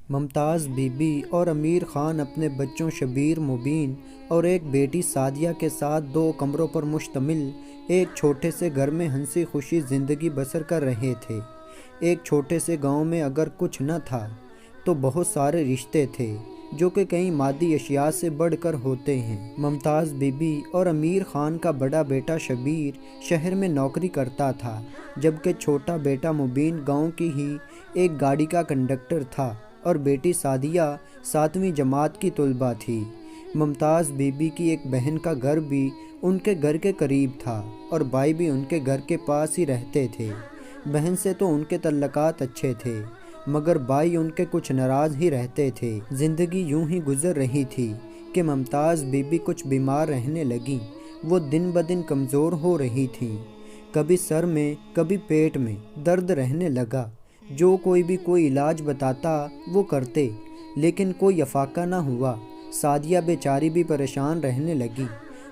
Mumtaz be be اور امیر خان اپنے بچوں شبیر، مبین اور ایک بیٹی سعدیہ کے ساتھ 2 کمروں پر مشتمل ایک چھوٹے سے گھر میں ہنسی خوشی زندگی بسر کر رہے تھے۔ ایک چھوٹے سے گاؤں میں اگر کچھ نہ تھا تو بہت سارے رشتے تھے جو کہ کئی مادی اشیاء سے بڑھ کر ہوتے ہیں۔ ممتاز بی بی اور امیر خان کا بڑا بیٹا شبیر شہر میں نوکری کرتا تھا، جبکہ چھوٹا بیٹا مبین گاؤں کی ہی ایک گاڑی کا کنڈکٹر تھا اور بیٹی سعدیہ 7ویں جماعت کی طالبہ تھی۔ ممتاز بی بی کی ایک بہن کا گھر بھی ان کے گھر کے قریب تھا اور بھائی بھی ان کے گھر کے پاس ہی رہتے تھے۔ بہن سے تو ان کے تعلقات اچھے تھے، مگر بھائی ان کے کچھ ناراض ہی رہتے تھے۔ زندگی یوں ہی گزر رہی تھی کہ ممتاز بی بی کچھ بیمار رہنے لگیں۔ وہ دن بدن کمزور ہو رہی تھیں۔ کبھی سر میں کبھی پیٹ میں درد رہنے لگا۔ جو کوئی علاج بتاتا وہ کرتے، لیکن کوئی افاقہ نہ ہوا۔ سعدیہ بیچاری بھی پریشان رہنے لگی۔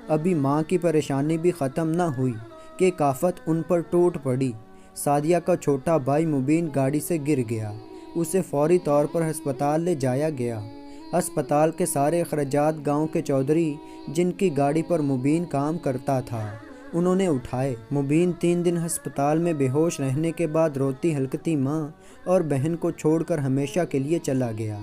ابھی ماں کی پریشانی بھی ختم نہ ہوئی کہ ایک آفت ان پر ٹوٹ پڑی۔ سعدیہ کا چھوٹا بھائی مبین گاڑی سے گر گیا۔ اسے فوری طور پر ہسپتال لے جایا گیا۔ ہسپتال کے سارے اخراجات گاؤں کے چودھری، جن کی گاڑی پر مبین کام کرتا تھا، انہوں نے اٹھائے۔ مبین 3 دن ہسپتال میں بے ہوش رہنے کے بعد روتی ہلکتی ماں اور بہن کو چھوڑ کر ہمیشہ کے لیے چلا گیا۔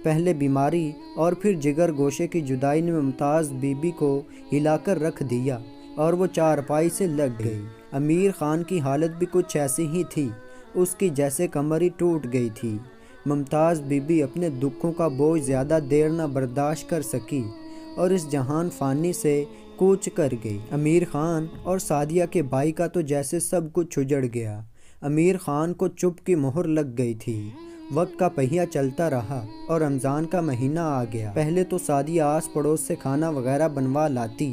پہلے بیماری اور پھر جگر گوشے کی جدائی نے ممتاز بی بی کو ہلا کر رکھ دیا اور وہ چارپائی سے لگ گئی۔ امیر خان کی حالت بھی کچھ ایسی ہی تھی، اس کی جیسے کمر ہی ٹوٹ گئی تھی۔ ممتاز بی بی اپنے دکھوں کا بوجھ زیادہ دیر نہ برداشت کر سکی اور اس جہان فانی سے کوچ کر گئی۔ امیر خان اور سعدیہ کے بھائی کا تو جیسے سب کچھ چھجڑ گیا۔ امیر خان کو چپ کی مہر لگ گئی تھی۔ وقت کا پہیہ چلتا رہا اور رمضان کا مہینہ آ گیا۔ پہلے تو سعدیہ آس پڑوس سے کھانا وغیرہ بنوا لاتی،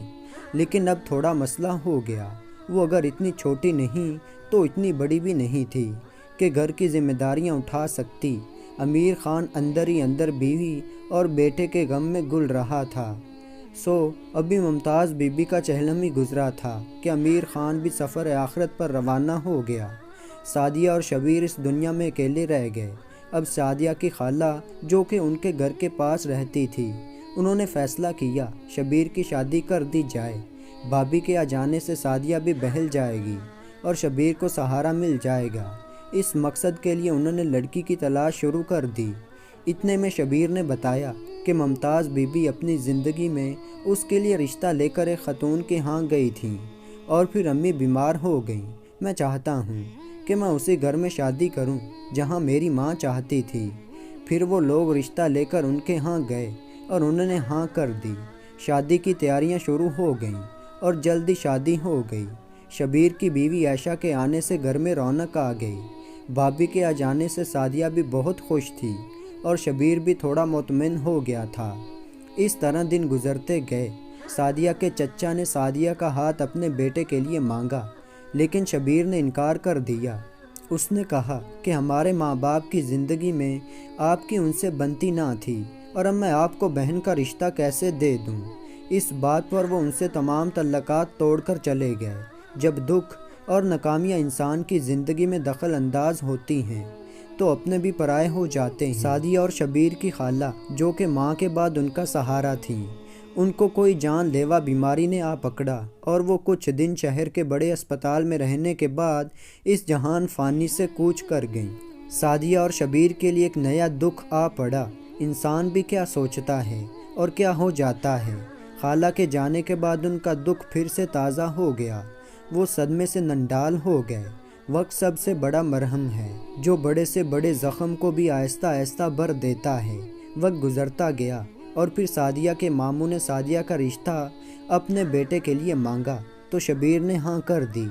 لیکن اب تھوڑا مسئلہ ہو گیا۔ وہ اگر اتنی چھوٹی نہیں تو اتنی بڑی بھی نہیں تھی کہ گھر کی ذمہ داریاں اٹھا سکتی۔ امیر خان اندر ہی اندر بیوی اور بیٹے کے غم میں گل رہا تھا۔ ابھی ممتاز بی بی کا چہلم ہی گزرا تھا کہ امیر خان بھی سفر آخرت پر روانہ ہو گیا۔ سعدیہ اور شبیر اس دنیا میں اکیلے رہ گئے۔ اب سعدیہ کی خالہ، جو کہ ان کے گھر کے پاس رہتی تھی، انہوں نے فیصلہ کیا شبیر کی شادی کر دی جائے۔ بھابھی کے آ جانے سے سعدیہ بھی بہل جائے گی اور شبیر کو سہارا مل جائے گا۔ اس مقصد کے لیے انہوں نے لڑکی کی تلاش شروع کر دی۔ اتنے میں شبیر نے بتایا کہ ممتاز بی بی اپنی زندگی میں اس کے لیے رشتہ لے کر ایک خاتون کے ہاں گئی تھیں اور پھر امی بیمار ہو گئیں۔ میں چاہتا ہوں کہ میں اسی گھر میں شادی کروں جہاں میری ماں چاہتی تھی۔ پھر وہ لوگ رشتہ لے کر ان کے ہاں گئے اور انہوں نے ہاں کر دی۔ شادی کی تیاریاں شروع ہو گئیں اور جلدی شادی ہو گئی۔ شبیر کی بیوی عائشہ کے آنے سے گھر میں رونق آ گئی۔ بھابھی کے آ جانے سے سعدیہ بھی بہت خوش تھی اور شبیر بھی تھوڑا مطمئن ہو گیا تھا۔ اس طرح دن گزرتے گئے۔ سعدیہ کے چچا نے سعدیہ کا ہاتھ اپنے بیٹے کے لیے مانگا، لیکن شبیر نے انکار کر دیا۔ اس نے کہا کہ ہمارے ماں باپ کی زندگی میں آپ کی ان سے بنتی نہ تھی اور اب میں آپ کو بہن کا رشتہ کیسے دے دوں۔ اس بات پر وہ ان سے تمام تعلقات توڑ کر چلے گئے۔ جب دکھ اور ناکامیاں انسان کی زندگی میں دخل انداز ہوتی ہیں تو اپنے بھی پرائے ہو جاتے ہیں۔ سعدیہ اور شبیر کی خالہ، جو کہ ماں کے بعد ان کا سہارا تھیں، ان کو کوئی جان لیوا بیماری نے آ پکڑا اور وہ کچھ دن شہر کے بڑے اسپتال میں رہنے کے بعد اس جہان فانی سے کوچ کر گئیں۔ سعدیہ اور شبیر کے لیے ایک نیا دکھ آ پڑا۔ انسان بھی کیا سوچتا ہے اور کیا ہو جاتا ہے۔ خالہ کے جانے کے بعد ان کا دکھ پھر سے تازہ ہو گیا۔ وہ صدمے سے ننڈال ہو گئے۔ وقت سب سے بڑا مرہم ہے جو بڑے سے بڑے زخم کو بھی آہستہ آہستہ بھر دیتا ہے۔ وقت گزرتا گیا اور پھر سعدیہ کے ماموں نے سعدیہ کا رشتہ اپنے بیٹے کے لیے مانگا تو شبیر نے ہاں کر دی۔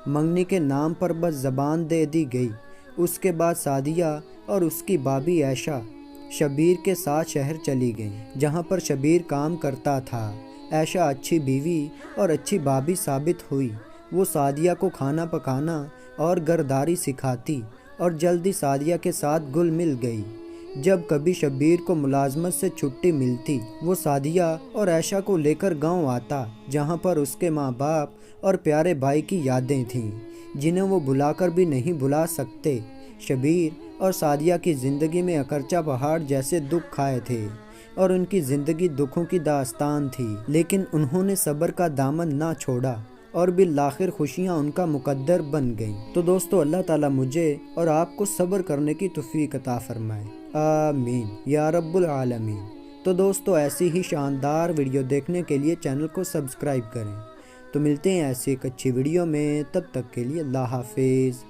منگنی کے نام پر بس زبان دے دی گئی۔ اس کے بعد سعدیہ اور اس کی بھابھی عائشہ شبیر کے ساتھ شہر چلی گئیں، جہاں پر شبیر کام کرتا تھا۔ عائشہ اچھی بیوی اور اچھی بھابھی ثابت ہوئی۔ وہ سعدیہ کو کھانا پکانا اور گھرداری سکھاتی اور جلدی سعدیہ کے ساتھ گل مل گئی۔ جب کبھی شبیر کو ملازمت سے چھٹی ملتی، وہ سعدیہ اور عائشہ کو لے کر گاؤں آتا، جہاں پر اس کے ماں باپ اور پیارے بھائی کی یادیں تھیں، جنہیں وہ بلا کر بھی نہیں بھلا سکتے۔ شبیر اور سعدیہ کی زندگی میں اکرچہ پہاڑ جیسے دکھ کھائے تھے اور ان کی زندگی دکھوں کی داستان تھی، لیکن انہوں نے صبر کا دامن نہ چھوڑا اور بالآخر خوشیاں ان کا مقدر بن گئیں۔ تو دوستو اللہ تعالیٰ مجھے اور آپ کو صبر کرنے کی توفیق عطا فرمائے، آمین یا رب العالمین۔ تو دوستو ایسی ہی شاندار ویڈیو دیکھنے کے لیے چینل کو سبسکرائب کریں۔ تو ملتے ہیں ایسی ایک اچھی ویڈیو میں، تب تک کے لیے اللہ حافظ۔